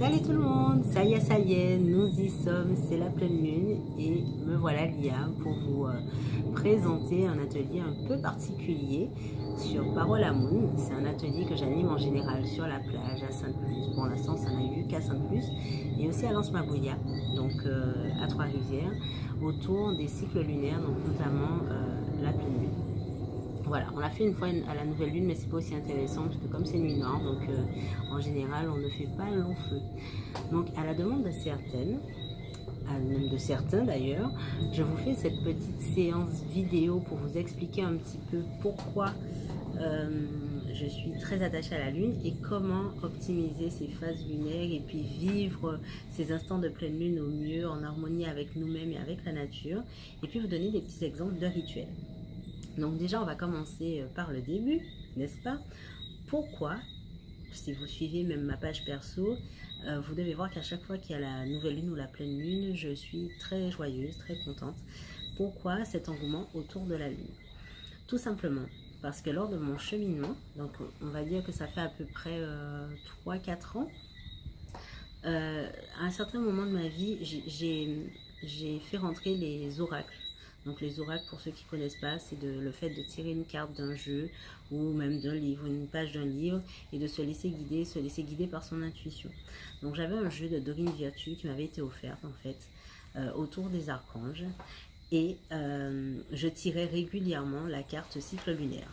Salut tout le monde, ça y est, nous y sommes, c'est la pleine lune et me voilà Lia pour vous présenter un atelier un peu particulier sur Parole à Moon. C'est un atelier que j'anime en général sur la plage à Sainte-Luce. Pour l'instant, ça n'a eu qu'à Sainte-Luce et aussi à Lens-Maboulia, donc à Trois-Rivières, autour des cycles lunaires, donc notamment la pleine lune. Voilà, on l'a fait une fois à la nouvelle lune, mais c'est pas aussi intéressant parce que comme c'est nuit noire, donc en général on ne fait pas long feu. Donc à la demande de certaines, même de certains d'ailleurs, je vous fais cette petite séance vidéo pour vous expliquer un petit peu pourquoi je suis très attachée à la lune et comment optimiser ces phases lunaires et puis vivre ces instants de pleine lune au mieux en harmonie avec nous-mêmes et avec la nature, et puis vous donner des petits exemples de rituels. Donc déjà, on va commencer par le début, n'est-ce pas? Pourquoi, si vous suivez même ma page perso, vous devez voir qu'à chaque fois qu'il y a la nouvelle lune ou la pleine lune, je suis très joyeuse, très contente. Pourquoi cet engouement autour de la lune? Tout simplement parce que lors de mon cheminement, donc on va dire que ça fait à peu près 3-4 ans, à un certain moment de ma vie, j'ai fait rentrer les oracles. Donc les oracles, pour ceux qui ne connaissent pas, c'est le fait de tirer une carte d'un jeu ou même d'un livre, une page d'un livre, et de se laisser guider par son intuition. Donc j'avais un jeu de Dorine Virtue qui m'avait été offert en fait, autour des archanges, et je tirais régulièrement la carte cycle lunaire.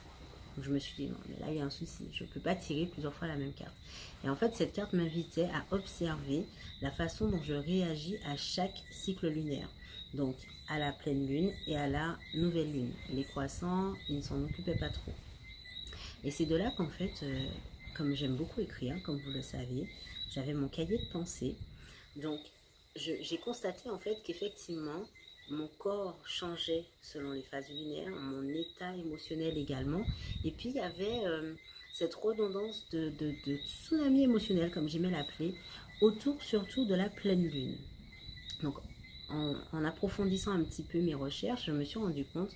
Donc je me suis dit non, mais là il y a un souci, je ne peux pas tirer plusieurs fois la même carte. Et en fait cette carte m'invitait à observer la façon dont je réagis à chaque cycle lunaire. Donc à la pleine lune et à la nouvelle lune. Les croissants, ils ne s'en occupaient pas trop. Et c'est de là qu'en fait, comme j'aime beaucoup écrire, comme vous le savez, j'avais mon cahier de pensée. Donc j'ai constaté en fait qu'effectivement, mon corps changeait selon les phases lunaires, mon état émotionnel également. Et puis il y avait cette redondance de tsunami émotionnel, comme j'aimais l'appeler, autour surtout de la pleine lune. Donc en approfondissant un petit peu mes recherches, je me suis rendu compte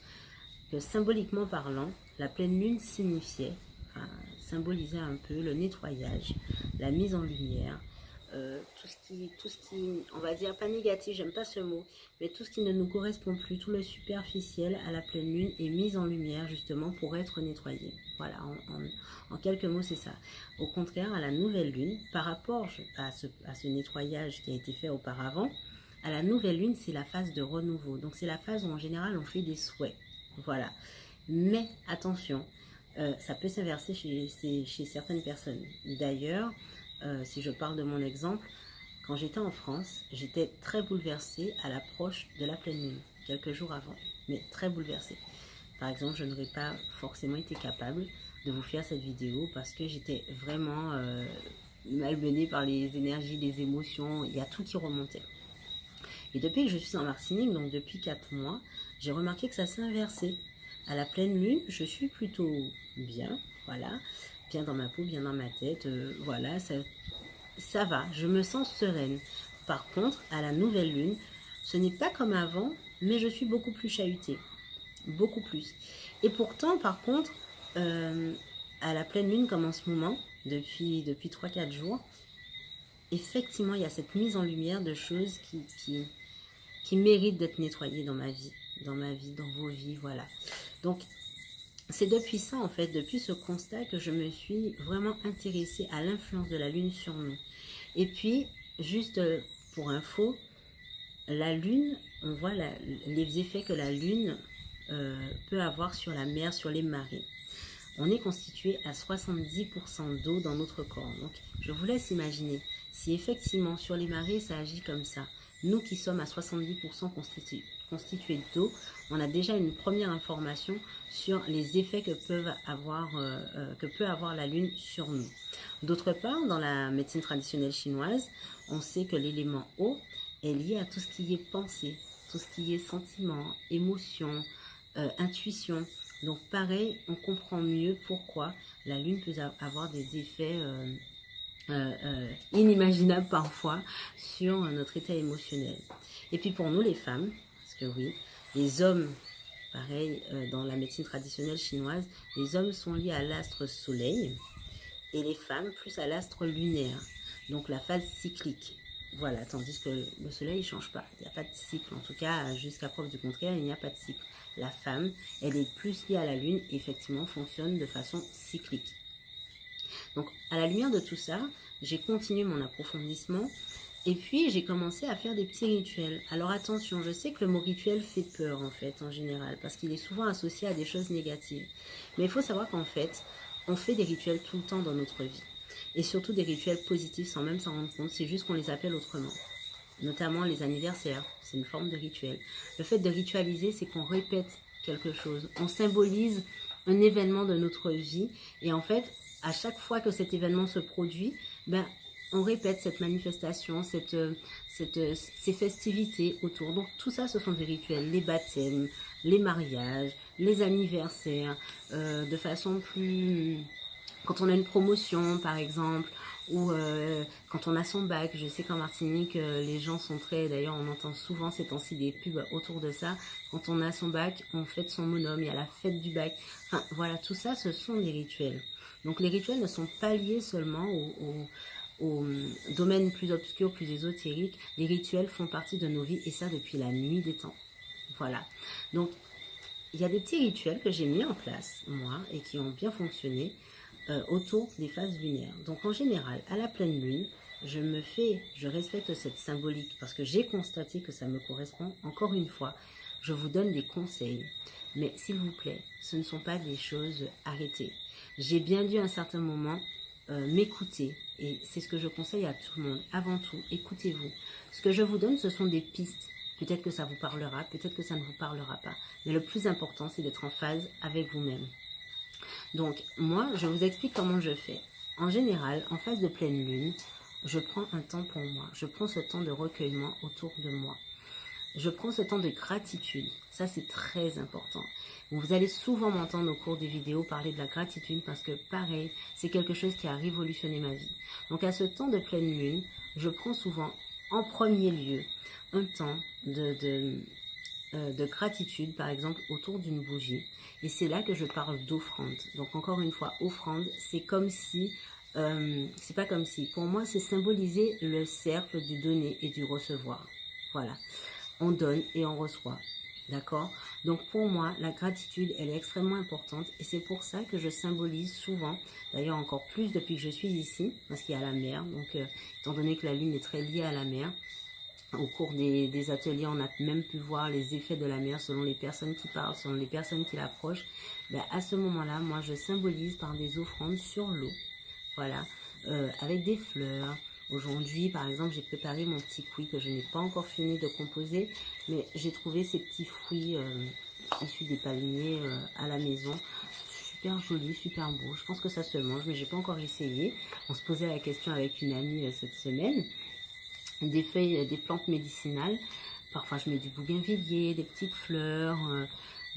que symboliquement parlant, la pleine lune signifiait, enfin, symbolisait un peu le nettoyage, la mise en lumière, tout ce qui, on va dire pas négatif, j'aime pas ce mot, mais tout ce qui ne nous correspond plus, tout le superficiel à la pleine lune est mis en lumière justement pour être nettoyé. Voilà, en quelques mots c'est ça. Au contraire, à la nouvelle lune, par rapport à ce nettoyage qui a été fait auparavant, à la nouvelle lune, c'est la phase de renouveau. Donc c'est la phase où en général on fait des souhaits. Voilà. Mais attention, ça peut s'inverser chez certaines personnes. D'ailleurs, si je parle de mon exemple, quand j'étais en France, j'étais très bouleversée à l'approche de la pleine lune, quelques jours avant, mais très bouleversée. Par exemple, je n'aurais pas forcément été capable de vous faire cette vidéo parce que j'étais vraiment malmenée par les énergies, les émotions, il y a tout qui remontait. Et depuis que je suis en Martinique, donc depuis 4 mois, j'ai remarqué que ça s'est inversé. À la pleine lune, je suis plutôt bien, voilà, bien dans ma peau, bien dans ma tête, voilà, ça va, je me sens sereine. Par contre, à la nouvelle lune, ce n'est pas comme avant, mais je suis beaucoup plus chahutée, beaucoup plus. Et pourtant, par contre, à la pleine lune, comme en ce moment, depuis 3-4 jours, effectivement, il y a cette mise en lumière de choses qui méritent d'être nettoyées dans ma vie, dans vos vies, voilà. Donc, c'est depuis ça, en fait, depuis ce constat que je me suis vraiment intéressée à l'influence de la Lune sur nous. Et puis, juste pour info, la Lune, on voit les effets que la Lune peut avoir sur la mer, sur les marées. On est constitué à 70% d'eau dans notre corps. Donc, je vous laisse imaginer, si effectivement sur les marées, ça agit comme ça, nous qui sommes à 70% constitués d'eau, on a déjà une première information sur les effets que peut avoir la Lune sur nous. D'autre part, dans la médecine traditionnelle chinoise, on sait que l'élément eau est lié à tout ce qui est pensée, tout ce qui est sentiment, émotion, intuition. Donc pareil, on comprend mieux pourquoi la Lune peut avoir des effets inimaginables parfois sur notre état émotionnel. Et puis pour nous les femmes, parce que oui, les hommes, pareil, dans la médecine traditionnelle chinoise, les hommes sont liés à l'astre soleil et les femmes plus à l'astre lunaire. donc la phase cyclique. Voilà, tandis que le soleil ne change pas, il n'y a pas de cycle, en tout cas jusqu'à preuve du contraire, il n'y a pas de cycle. La femme, elle est plus liée à la lune, et effectivement fonctionne de façon cyclique. Donc à la lumière de tout ça, j'ai continué mon approfondissement et puis j'ai commencé à faire des petits rituels. Alors attention, je sais que le mot rituel fait peur en fait en général parce qu'il est souvent associé à des choses négatives. Mais il faut savoir qu'en fait, on fait des rituels tout le temps dans notre vie. Et surtout des rituels positifs sans même s'en rendre compte, c'est juste qu'on les appelle autrement. Notamment les anniversaires, c'est une forme de rituel. Le fait de ritualiser, c'est qu'on répète quelque chose. On symbolise un événement de notre vie et en fait, à chaque fois que cet événement se produit, ben, on répète cette manifestation, ces festivités autour. Donc tout ça, ce sont des rituels, les baptêmes, les mariages, les anniversaires, de façon plus... Quand on a une promotion, par exemple, ou quand on a son bac. Je sais qu'en Martinique, les gens sont très... D'ailleurs, on entend souvent ces temps-ci des pubs autour de ça. Quand on a son bac, on fête son bonhomme, il y a la fête du bac. Enfin, voilà, tout ça, ce sont des rituels. Donc les rituels ne sont pas liés seulement au domaine plus obscur, plus ésotérique. Les rituels font partie de nos vies et ça depuis la nuit des temps. Voilà. Donc il y a des petits rituels que j'ai mis en place, moi, et qui ont bien fonctionné autour des phases lunaires. Donc en général, à la pleine lune, je respecte cette symbolique parce que j'ai constaté que ça me correspond. Encore une fois, je vous donne des conseils. Mais s'il vous plaît, ce ne sont pas des choses arrêtées. J'ai bien dû à un certain moment m'écouter. Et c'est ce que je conseille à tout le monde. Avant tout, écoutez-vous. Ce que je vous donne, ce sont des pistes. Peut-être que ça vous parlera, peut-être que ça ne vous parlera pas. Mais le plus important, c'est d'être en phase avec vous-même. Donc, moi, je vous explique comment je fais. En général, en phase de pleine lune, je prends un temps pour moi. Je prends ce temps de recueillement autour de moi. Je prends ce temps de gratitude. Ça, c'est très important. Vous allez souvent m'entendre au cours des vidéos parler de la gratitude parce que, pareil, c'est quelque chose qui a révolutionné ma vie. Donc, à ce temps de pleine lune, je prends souvent, en premier lieu, un temps de gratitude, par exemple, autour d'une bougie. Et c'est là que je parle d'offrande. Donc, encore une fois, offrande, c'est comme si... c'est pas comme si. Pour moi, c'est symboliser le cercle du donner et du recevoir. Voilà. On donne et on reçoit. D'accord? Donc pour moi, la gratitude, elle est extrêmement importante et c'est pour ça que je symbolise souvent, d'ailleurs encore plus depuis que je suis ici, parce qu'il y a la mer, donc étant donné que la lune est très liée à la mer, au cours des ateliers, on a même pu voir les effets de la mer selon les personnes qui parlent, selon les personnes qui l'approchent. Ben, à ce moment-là, moi je symbolise par des offrandes sur l'eau, voilà, avec des fleurs. Aujourd'hui, par exemple, j'ai préparé mon petit fruit que je n'ai pas encore fini de composer, mais j'ai trouvé ces petits fruits issus des palmiers à la maison. Super joli, super beau. Je pense que ça se mange, mais j'ai pas encore essayé. On se posait la question avec une amie cette semaine. Des feuilles, des plantes médicinales. Parfois, je mets du bougainvillier, des petites fleurs,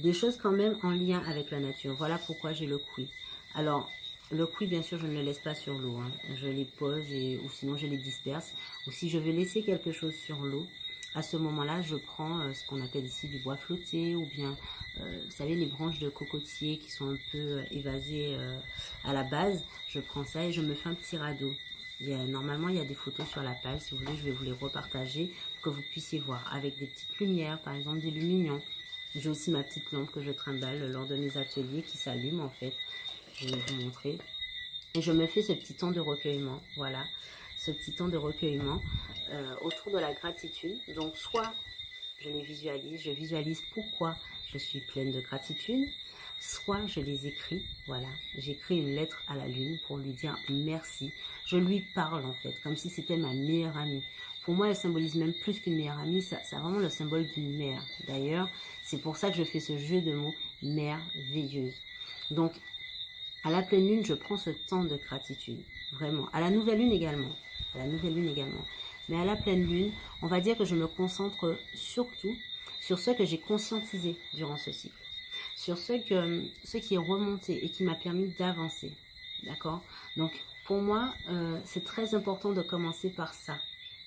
des choses quand même en lien avec la nature. Voilà pourquoi j'ai le fruit. Alors, le cuit, bien sûr, je ne le laisse pas sur l'eau. Hein. Je les pose ou sinon je les disperse. Ou si je veux laisser quelque chose sur l'eau, à ce moment-là, je prends ce qu'on appelle ici du bois flotté ou bien, vous savez, les branches de cocotier qui sont un peu évasées à la base. Je prends ça et je me fais un petit radeau. Normalement, il y a des photos sur la page. Si vous voulez, je vais vous les repartager pour que vous puissiez voir. Avec des petites lumières, par exemple des lumignons. J'ai aussi ma petite lampe que je trimballe lors de mes ateliers qui s'allume en fait. Je vais vous montrer. Et je me fais ce petit temps de recueillement. Voilà, ce petit temps de recueillement autour de la gratitude. Donc, soit je visualise pourquoi je suis pleine de gratitude, soit je les écris. Voilà, j'écris une lettre à la lune pour lui dire merci. Je lui parle en fait, comme si c'était ma meilleure amie. Pour moi, elle symbolise même plus qu'une meilleure amie, ça a vraiment le symbole d'une mère. D'ailleurs, c'est pour ça que je fais ce jeu de mots merveilleuse. Donc, à la pleine lune, je prends ce temps de gratitude, vraiment. À la nouvelle lune également, Mais à la pleine lune, on va dire que je me concentre surtout sur ce que j'ai conscientisé durant ce cycle, sur ce qui est remonté et qui m'a permis d'avancer, d'accord? Donc, pour moi, c'est très important de commencer par ça,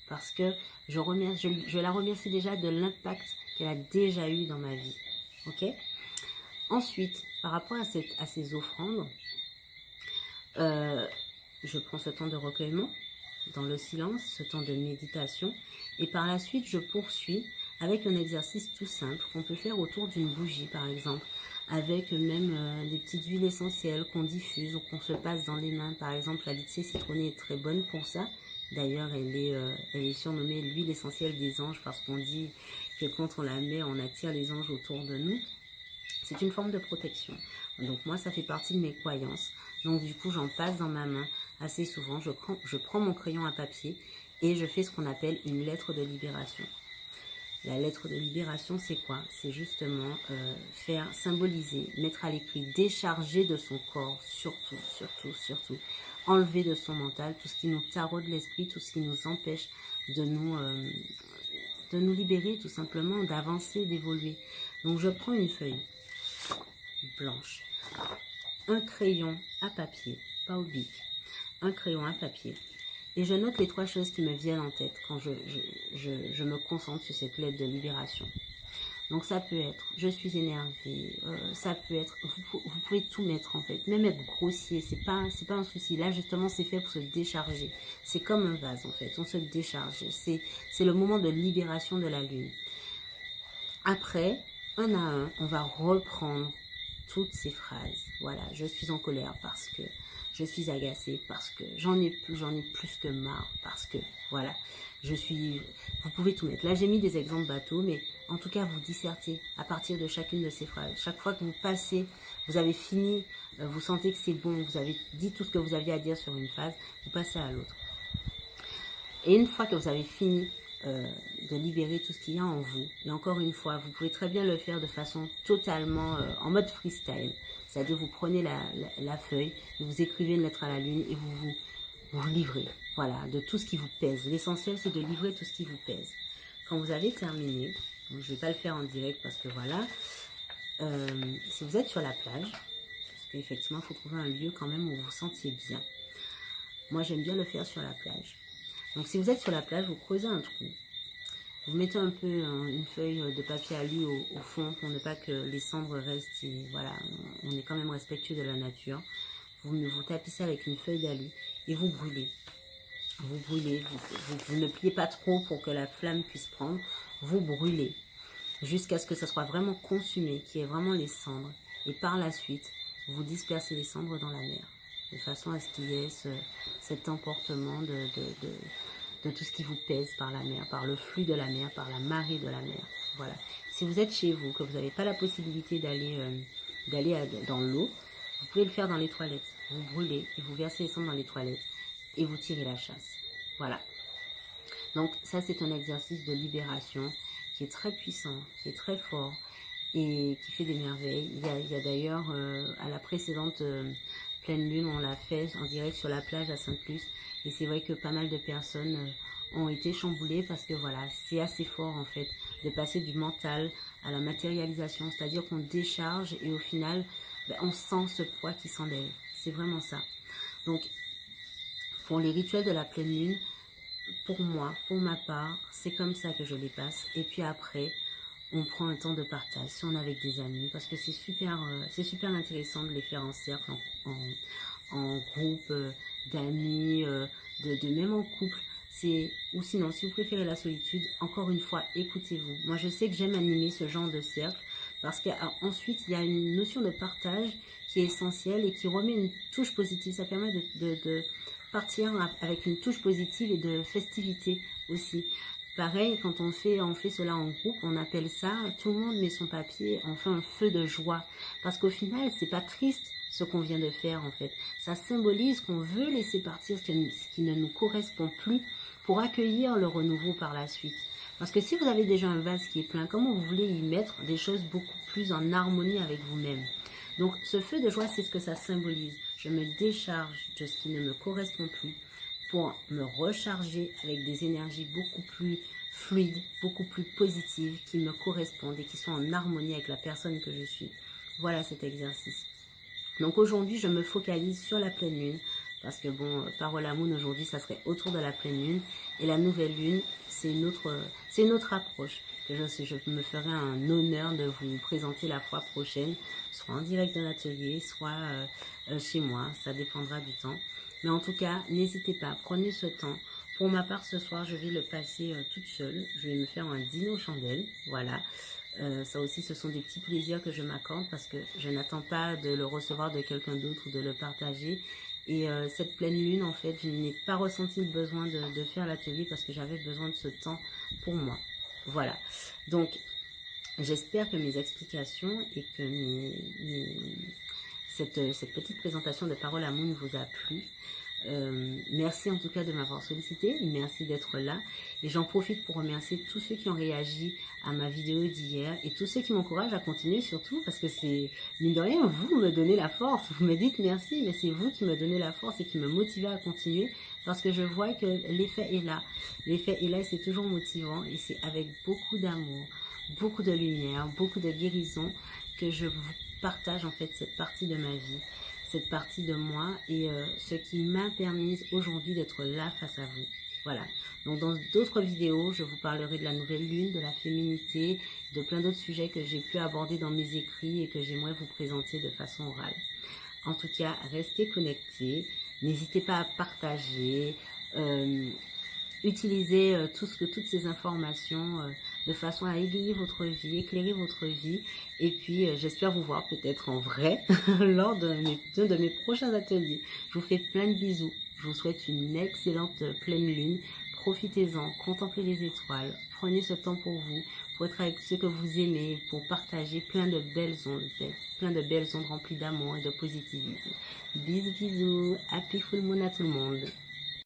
parce que je la remercie déjà de l'impact qu'elle a déjà eu dans ma vie, ok? Ensuite, par rapport à ces offrandes, je prends ce temps de recueillement, dans le silence, ce temps de méditation. Et par la suite, je poursuis avec un exercice tout simple qu'on peut faire autour d'une bougie, par exemple, avec même des petites huiles essentielles qu'on diffuse ou qu'on se passe dans les mains. Par exemple, la lycée citronnée est très bonne pour ça. D'ailleurs, elle est surnommée l'huile essentielle des anges parce qu'on dit que quand on la met, on attire les anges autour de nous. C'est une forme de protection. Donc moi, ça fait partie de mes croyances. Donc du coup, j'en passe dans ma main assez souvent. Je prends mon crayon à papier et je fais ce qu'on appelle une lettre de libération. La lettre de libération, c'est quoi? C'est justement faire symboliser, mettre à l'écrit, décharger de son corps, surtout, enlever de son mental tout ce qui nous taraude l'esprit, tout ce qui nous empêche de nous libérer tout simplement, d'avancer, d'évoluer. Donc je prends une feuille blanche, un crayon à papier, pas au bic, un crayon à papier. Et je note les 3 choses qui me viennent en tête quand je me concentre sur cette lettre de libération. Donc ça peut être, je suis énervée, ça peut être, vous pouvez tout mettre en fait, même être grossier, c'est pas un souci. Là justement c'est fait pour se décharger, c'est comme un vase en fait, on se décharge, c'est le moment de libération de la lune. Après, un à un, on va reprendre toutes ces phrases. Voilà, je suis en colère parce que, je suis agacée parce que, j'en ai plus que marre parce que, voilà, vous pouvez tout mettre. Là, j'ai mis des exemples bateaux, mais en tout cas, vous dissertez à partir de chacune de ces phrases. Chaque fois que vous passez, vous avez fini, vous sentez que c'est bon, vous avez dit tout ce que vous aviez à dire sur une phase, vous passez à l'autre. Et une fois que vous avez fini de libérer tout ce qu'il y a en vous, et encore une fois, vous pouvez très bien le faire de façon totalement en mode freestyle. C'est-à-dire vous prenez la feuille, vous écrivez une lettre à la lune et vous livrez. Voilà, de tout ce qui vous pèse. L'essentiel, c'est de livrer tout ce qui vous pèse. Quand vous avez terminé, donc je ne vais pas le faire en direct parce que voilà, si vous êtes sur la plage, parce qu'effectivement, il faut trouver un lieu quand même où vous vous sentiez bien. Moi, j'aime bien le faire sur la plage. Donc, si vous êtes sur la plage, vous creusez un trou. Vous mettez un peu une feuille de papier alu au fond pour ne pas que les cendres restent. Et voilà, on est quand même respectueux de la nature. Vous tapissez avec une feuille d'alu et vous brûlez. Vous brûlez, vous ne pliez pas trop pour que la flamme puisse prendre. Vous brûlez jusqu'à ce que ça soit vraiment consumé, qu'il y ait vraiment les cendres. Et par la suite, vous dispersez les cendres dans la mer. De façon à ce qu'il y ait cet emportement de tout ce qui vous pèse par la mer, par le flux de la mer, par la marée de la mer. Voilà. Si vous êtes chez vous, que vous n'avez pas la possibilité d'aller dans l'eau, vous pouvez le faire dans les toilettes. Vous brûlez et vous versez les cendres dans les toilettes et vous tirez la chasse. Voilà. Donc ça, c'est un exercice de libération qui est très puissant, qui est très fort et qui fait des merveilles. Il y a d'ailleurs, à la précédente pleine lune, on l'a fait en direct sur la plage à Sainte-Luce. Et c'est vrai que pas mal de personnes ont été chamboulées parce que voilà, c'est assez fort en fait de passer du mental à la matérialisation. C'est-à-dire qu'on décharge et au final, on sent ce poids qui s'enlève. C'est vraiment ça. Donc, pour les rituels de la pleine lune, pour moi, pour ma part, c'est comme ça que je les passe. Et puis après, on prend un temps de partage, si on est avec des amis, parce que c'est super intéressant de les faire en cercle, en groupe d'amis, même en couple. Ou sinon, si vous préférez la solitude, encore une fois, écoutez-vous. Moi, je sais que j'aime animer ce genre de cercle, parce qu'ensuite, il y a une notion de partage qui est essentielle et qui remet une touche positive. Ça permet de partir avec une touche positive et de festivité aussi. Pareil, quand on fait cela en groupe, on appelle ça, tout le monde met son papier, on fait un feu de joie. Parce qu'au final, c'est pas triste ce qu'on vient de faire en fait. Ça symbolise qu'on veut laisser partir ce qui ne nous correspond plus pour accueillir le renouveau par la suite. Parce que si vous avez déjà un vase qui est plein, comment vous voulez y mettre des choses beaucoup plus en harmonie avec vous-même? Donc ce feu de joie, c'est ce que ça symbolise. Je me décharge de ce qui ne me correspond plus pour me recharger avec des énergies beaucoup plus fluides, beaucoup plus positives, qui me correspondent et qui sont en harmonie avec la personne que je suis. Voilà cet exercice. Donc aujourd'hui, je me focalise sur la pleine lune, parce que bon, Parole à Moon aujourd'hui, ça serait autour de la pleine lune, et la nouvelle lune, c'est une autre approche. Je me ferai un honneur de vous présenter la fois prochaine, soit en direct de l'atelier, soit chez moi, ça dépendra du temps. Mais en tout cas, n'hésitez pas, prenez ce temps Pour ma part, ce soir, je vais le passer toute seule. Je vais me faire un dîner aux chandelles, voilà. Ça aussi, ce sont des petits plaisirs que je m'accorde parce que je n'attends pas de le recevoir de quelqu'un d'autre ou de le partager. Et cette pleine lune, en fait, je n'ai pas ressenti le besoin de faire l'atelier parce que j'avais besoin de ce temps pour moi. Voilà. Donc, j'espère que mes explications et que cette petite présentation de Parole à Moon vous a plu. Merci en tout cas de m'avoir sollicité, merci d'être là et j'en profite pour remercier tous ceux qui ont réagi à ma vidéo d'hier et tous ceux qui m'encouragent à continuer surtout parce que c'est, mine de rien, vous me donnez la force, vous me dites merci mais c'est vous qui me donnez la force et qui me motivez à continuer parce que je vois que l'effet est là et c'est toujours motivant et c'est avec beaucoup d'amour, beaucoup de lumière, beaucoup de guérison que je vous partage en fait cette partie de ma vie, cette partie de moi et ce qui m'a permis aujourd'hui d'être là face à vous. Voilà. Donc dans d'autres vidéos, je vous parlerai de la nouvelle lune, de la féminité, de plein d'autres sujets que j'ai pu aborder dans mes écrits et que j'aimerais vous présenter de façon orale. En tout cas, restez connectés. N'hésitez pas à partager. Utilisez toutes ces informations de façon à égayer votre vie, éclairer votre vie. Et puis, j'espère vous voir peut-être en vrai lors d'un de mes prochains ateliers. Je vous fais plein de bisous. Je vous souhaite une excellente pleine lune. Profitez-en, contemplez les étoiles. Prenez ce temps pour être avec ceux que vous aimez, pour partager plein de belles ondes remplies d'amour et de positivité. Bisous, bisous. Happy full moon à tout le monde.